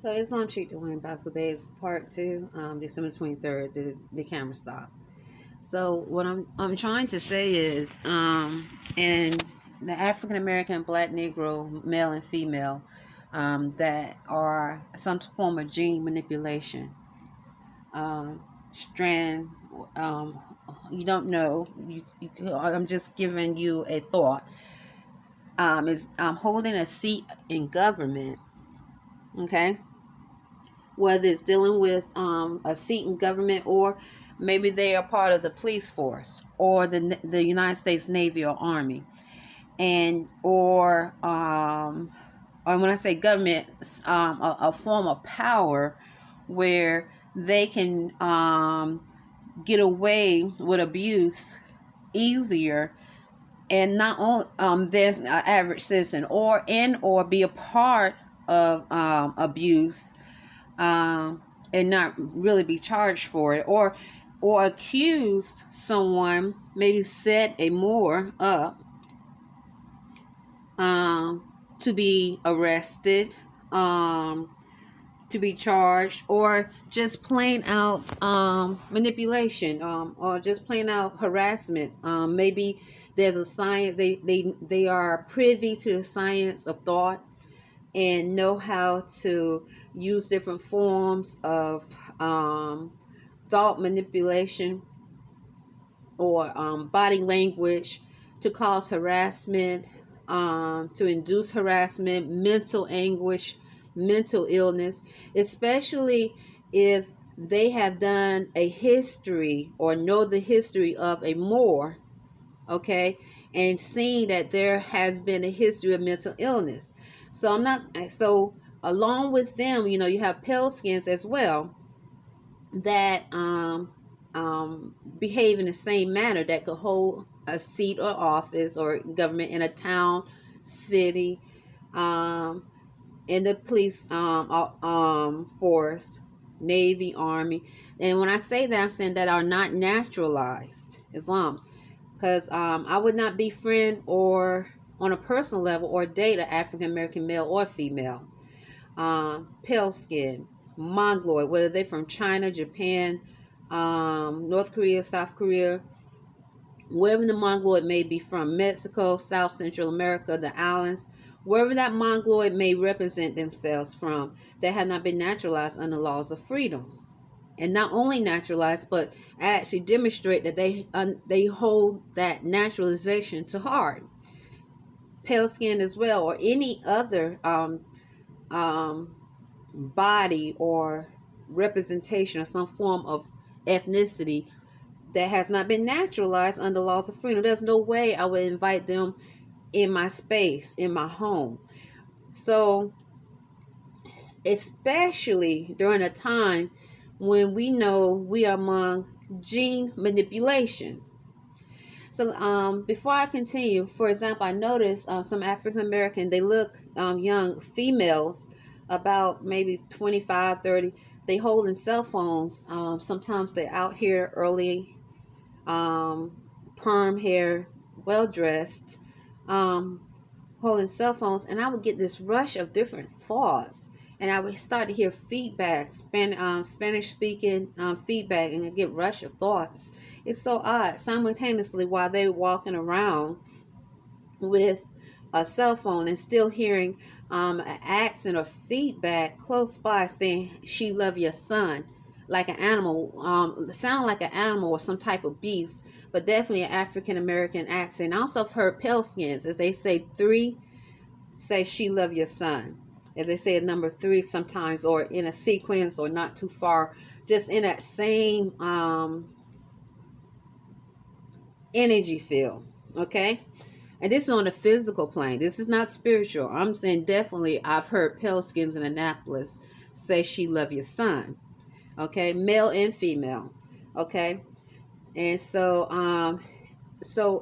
So it's on Cheat to Win by Fabez Part 2, December 23rd, the camera stopped. So what I'm trying to say is, in the African American, Black, Negro, male and female, that are some form of gene manipulation, strand, um, you don't know, I'm just giving you a thought, is holding a seat in government, okay? Whether it's dealing with a seat in government, or maybe they are part of the police force or the United States Navy or Army, and or when I say government, a form of power where they can get away with abuse easier, and not only there's an average citizen, or be a part of abuse, and not really be charged for it, or accuse someone, maybe set a more up, to be arrested, to be charged, or just plain out manipulation, or just plain out harassment. Maybe there's a science, they are privy to the science of thought and know how to use different forms of thought manipulation, or body language, to cause harassment, to induce harassment, mental anguish, mental illness, especially if they have done a history or know the history of a Moor, okay, and seeing that there has been a history of mental illness. So I'm not so along with them, you have pale skins as well that behave in the same manner, that could hold a seat or office or government in a town, city, in the police force, Navy, Army. And when I say that, I'm saying that are not naturalized Islam, because I would not befriend, or on a personal level, or date an African American male or female, pale skin, Mongoloid, whether they're from China, Japan, North Korea, South Korea, wherever the Mongoloid may be from, Mexico, South Central America, the islands, wherever that Mongoloid may represent themselves from, that have not been naturalized under laws of freedom. And not only naturalized, but actually demonstrate that they hold that naturalization to heart. Pale skin as well, or any other body or representation, or some form of ethnicity that has not been naturalized under laws of freedom. There's no way I would invite them in my space, in my home. So, especially during a time when we know we are among gene manipulation. So before I continue, for example, I noticed some African American, they look young females, about maybe 25, 30. They holding cell phones. Sometimes they're out here early, perm hair, well dressed, holding cell phones, and I would get this rush of different thoughts, and I would start to hear feedback, Spanish speaking feedback, and I get rush of thoughts. It's so odd. Simultaneously, while they're walking around with a cell phone, and still hearing an accent or feedback close by saying, "She love your son," like an animal, sounding like an animal or some type of beast, but definitely an African American accent. I also have heard pale skins, as they say, three, say "She love your son," as they say a number three sometimes, or in a sequence, or not too far, just in that same energy field. Okay. And this is on the physical plane. This is not spiritual. I'm saying definitely I've heard pale skins in Annapolis say "She love your son." Okay, male and female. Okay. And so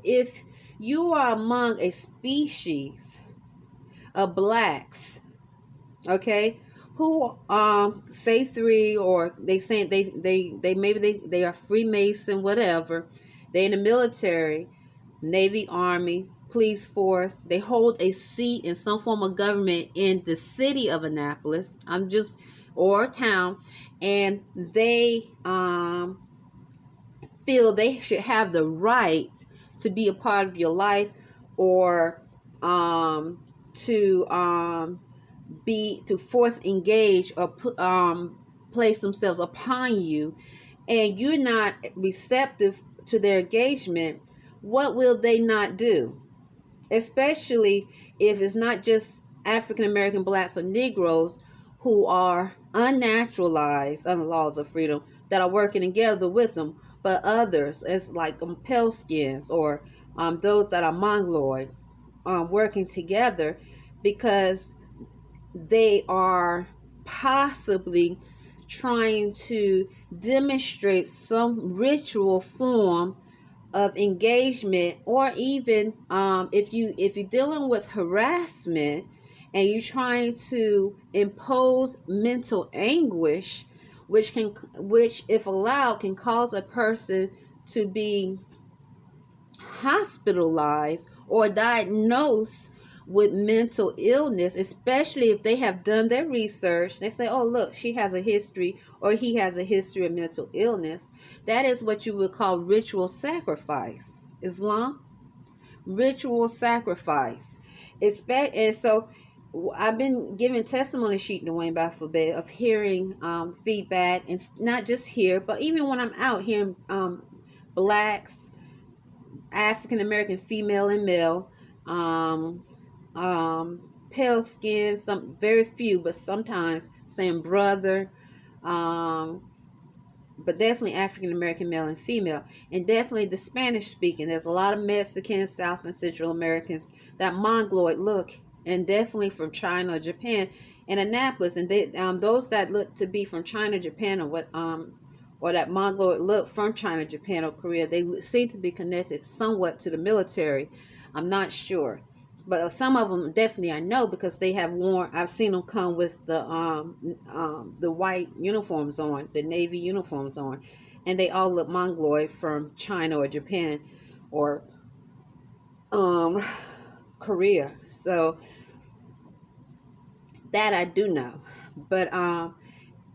if you are among a species of blacks, okay, who say three, or they say they maybe they are Freemason, whatever, they in the military, Navy, Army, police force. They hold a seat in some form of government in the city of Annapolis. Or town, and they feel they should have the right to be a part of your life, or to force engage or place themselves upon you, and you're not receptive to their engagement. What will they not do? Especially if it's not just African American, blacks, or Negroes who are unnaturalized under laws of freedom that are working together with them, but others, as like pale skins, or those that are mongoloid, working together because they are possibly trying to demonstrate some ritual form of engagement, or even if you're dealing with harassment and you're trying to impose mental anguish, which if allowed can cause a person to be hospitalized or diagnosed with mental illness, especially if they have done their research. They say, oh, look, she has a history, or he has a history of mental illness. That is what you would call ritual sacrifice. Islam, ritual sacrifice. And so I've been giving testimony, Sheikh Dwayne Bafubay, of hearing feedback, and not just here, but even when I'm out hearing blacks, African American female and male, pale skin, some very few, but sometimes saying brother, but definitely African American male and female, and definitely the Spanish speaking. There's a lot of Mexicans, South and Central Americans, that mongoloid look, and definitely from China or Japan, and Annapolis, and they those that look to be from China, Japan, or that mongoloid look from China, Japan, or Korea, they seem to be connected somewhat to the military. I'm not sure, but some of them definitely I know, because they have worn. I've seen them come with the white uniforms on, the Navy uniforms on, and they all look mongoloid from China or Japan or Korea. So that I do know, but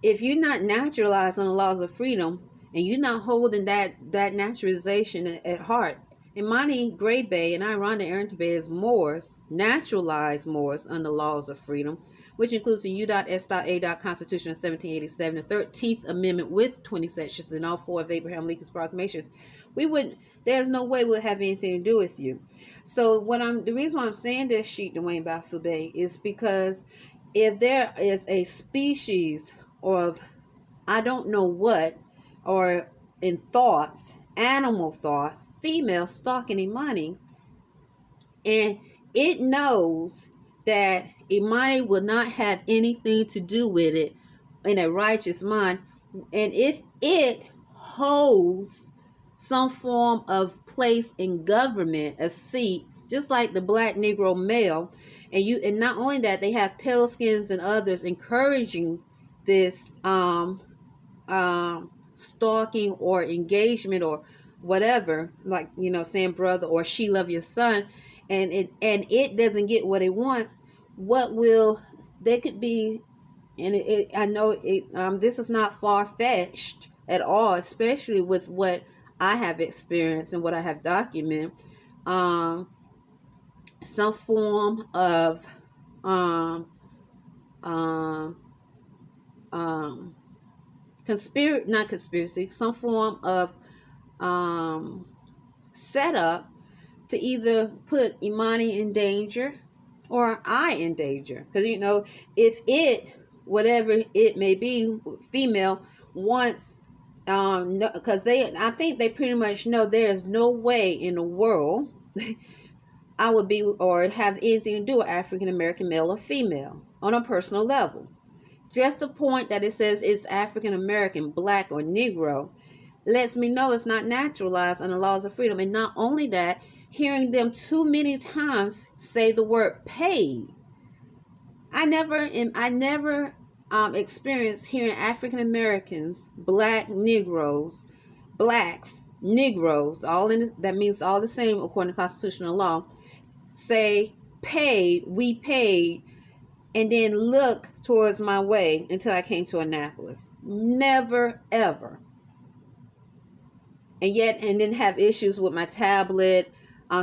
if you're not naturalized on the laws of freedom, and you're not holding that naturalization at heart, Imani Gray Bay and Arrington-Bey is Moors, naturalized Moors under laws of freedom, which includes the U.S.A. Constitution of 1787, the 13th Amendment with 20 sections, and all four of Abraham Lincoln's proclamations. There's no way we'll have anything to do with you. So the reason why I'm saying this, Sheikh Dwayne Bafubay, is because if there is a species of I don't know what, or in thoughts, animal thought, female stalking Imani, and it knows that Imani will not have anything to do with it in a righteous mind, and if it holds some form of place in government, a seat, just like the black Negro male, and not only that, they have pale skins and others encouraging this stalking or engagement or whatever, like saying brother or she love your son, and it doesn't get what it wants. What will they could be? And I know this is not far-fetched at all, especially with what I have experienced and what I have documented. Some form of some form of setup to either put Imani in danger or I in danger. Because if it, whatever it may be, female, wants because I think they pretty much know there is no way in the world I would be or have anything to do with African American male or female on a personal level. Just the point that it says it's African American, black, or Negro lets me know it's not naturalized under laws of freedom. And not only that, hearing them too many times say the word paid. I never experienced hearing African Americans, black Negroes, blacks, Negroes, that means all the same according to constitutional law, say paid, we paid, and then look towards my way until I came to Annapolis. Never, ever. And then have issues with my tablet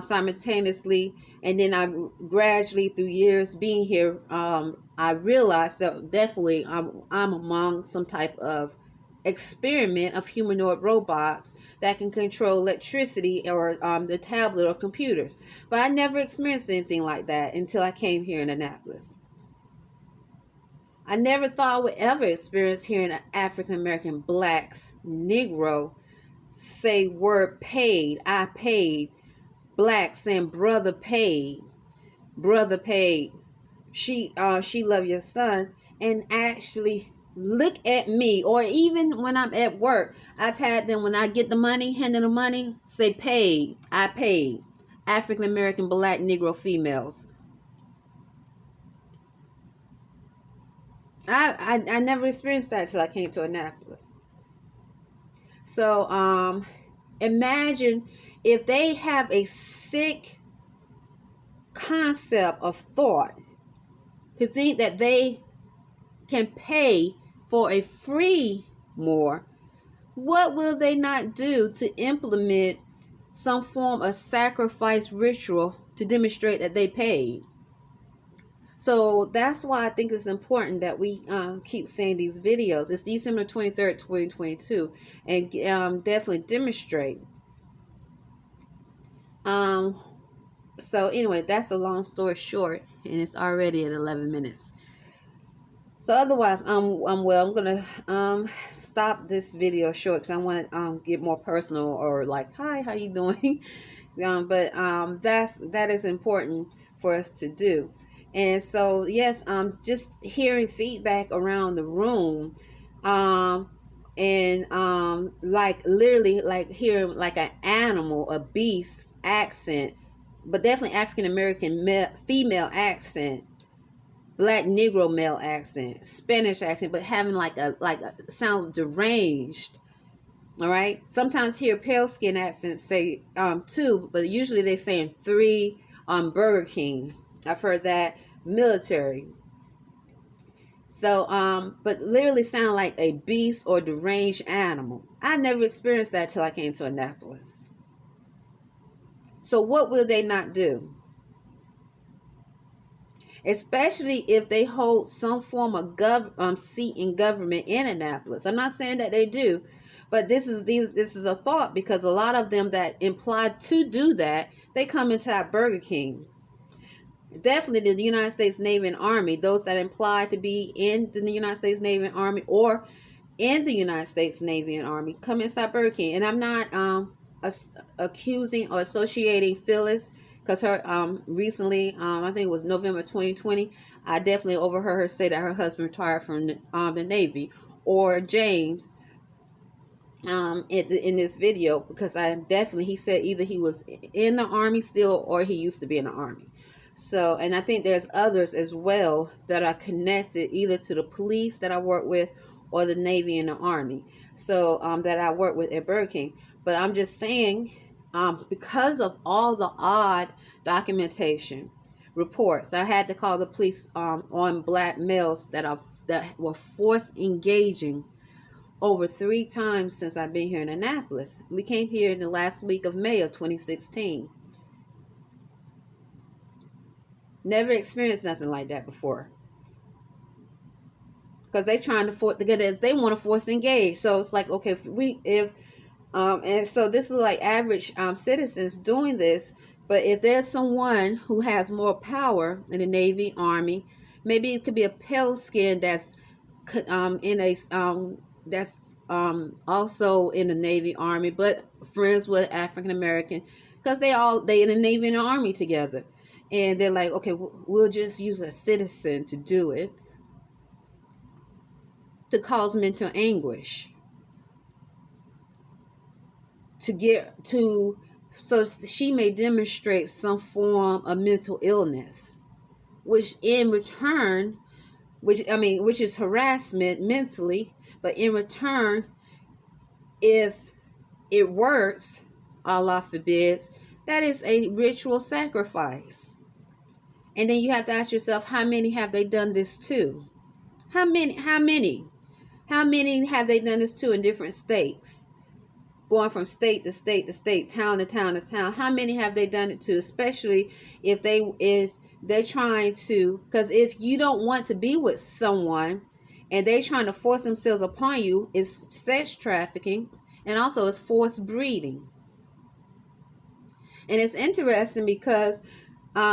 simultaneously. And then I gradually, through years being here, I realized that definitely I'm among some type of experiment of humanoid robots that can control electricity or the tablet or computers. But I never experienced anything like that until I came here in Annapolis. I never thought I would ever experience hearing an African American, blacks, Negro say word paid, I paid, black saying brother paid, she love your son, and actually look at me. Or even when I'm at work, I've had them, when I get the money, handing the money, say paid, I paid, African American, black, Negro, females. I never experienced that until I came to Annapolis. So imagine if they have a sick concept of thought to think that they can pay for a free more, what will they not do to implement some form of sacrifice ritual to demonstrate that they paid? So that's why I think it's important that we keep saying these videos. It's December 23rd, 2022, and definitely demonstrate. So anyway, that's a long story short, and it's already at 11 minutes. So otherwise, I'm gonna stop this video short because I want to get more personal, or like, hi, how you doing? But that is important for us to do. And so, yes, just hearing feedback around the room, and like literally like hearing like an animal, a beast accent, but definitely African American female accent, black Negro male accent, Spanish accent, but having like a sound deranged. All right. Sometimes hear pale skin accents say two, but usually they saying three on Burger King. I've heard that. Military. So but literally sound like a beast or deranged animal. I never experienced that till I came to Annapolis. So what will they not do? Especially if they hold some form of seat in government in Annapolis. I'm not saying that they do, but this is a thought, because a lot of them that imply to do that, they come into our Burger King. Definitely the United States Navy and Army, those that imply to be in the United States Navy and Army or in the United States Navy and Army, come inside Burger King. And I'm not accusing or associating Phyllis, because her recently, I think it was November 2020, I definitely overheard her say that her husband retired from the Navy, or James in this video, because he said either he was in the Army still or he used to be in the Army. So, and I think there's others as well that are connected either to the police that I work with or the Navy and the Army. So, that I work with at Burger King. But I'm just saying, because of all the odd documentation reports, I had to call the police on black males that were forced engaging over 3 times since I've been here in Annapolis. We came here in the last week of May of 2016. Never experienced nothing like that before. Because they trying to force they want to force engage. So it's like, okay, and so this is like average citizens doing this. But if there's someone who has more power in the Navy, Army, maybe it could be a pale skin that's also in the Navy, Army, but friends with African American, because they in the Navy and the Army together. And they're like, okay, we'll just use a citizen to do it, to cause mental anguish, so she may demonstrate some form of mental illness, which in return, which is harassment mentally, but in return, if it works, Allah forbids, that is a ritual sacrifice. And then you have to ask yourself, how many have they done this to? How many have they done this to in different states? Going from state to state to state, town to town to town. How many have they done it to? Especially if they're trying to, because if you don't want to be with someone and they're trying to force themselves upon you, it's sex trafficking, and also it's forced breeding. And it's interesting because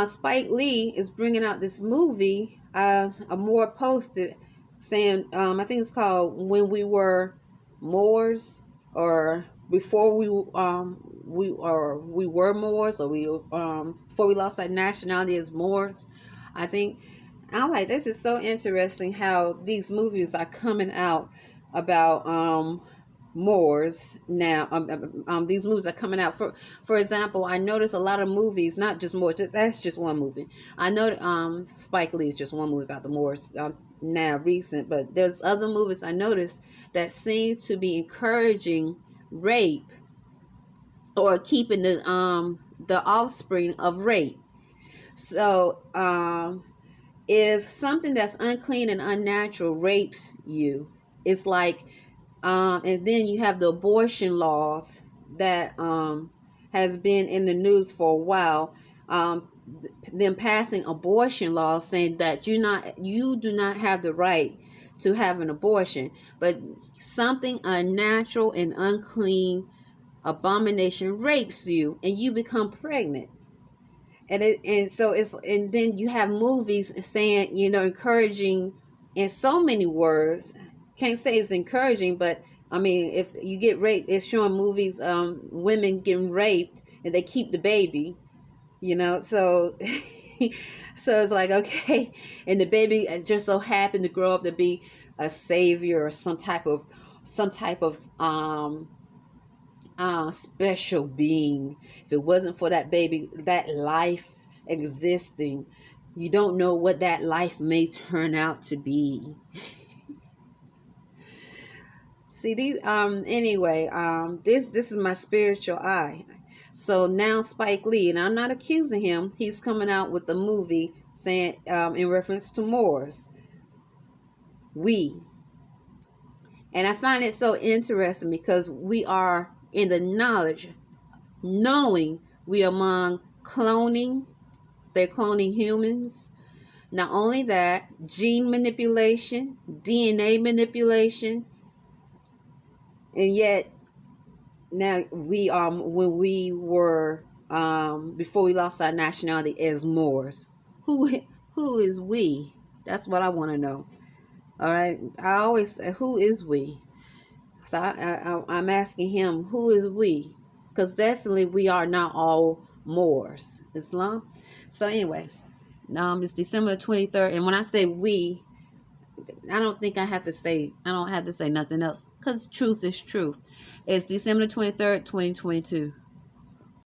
Spike Lee is bringing out this movie. More posted saying, I think it's called "When We Were Moors," or before we were Moors, or before we lost our nationality as Moors. I think I'm like, this is so interesting how these movies are coming out about Moors now. These movies are coming out. For example, I noticed a lot of movies, not just Moors. That's just one movie. I know Spike Lee is just one movie about the Moors now recent, but there's other movies I noticed that seem to be encouraging rape or keeping the offspring of rape. So if something that's unclean and unnatural rapes you, it's like and then you have the abortion laws that has been in the news for a while. Them passing abortion laws saying that you do not have the right to have an abortion, but something unnatural and unclean abomination rapes you and you become pregnant. And then you have movies saying, encouraging in so many words. Can't say it's encouraging, but I mean, if you get raped, it's showing movies, women getting raped and they keep the baby, so so it's like, okay, and the baby just so happened to grow up to be a savior or some type of special being. If it wasn't for that baby, that life existing, you don't know what that life may turn out to be. See these anyway, this is my spiritual eye. So now Spike Lee, and I'm not accusing him, he's coming out with a movie saying in reference to Moors. And I find it so interesting because we are in the knowledge, knowing we are among cloning. They're cloning humans. Not only that, gene manipulation, DNA manipulation, and yet now we are, when we were before we lost our nationality as Moors. Who is we? That's what I want to know. All right, I always say, who is we? So I'm asking him, who is we? Because definitely we are not all Moors. Islam. So anyways, it's December 23rd, and when I say we, I don't have to say nothing else, because truth is truth. It's December 23rd, 2022.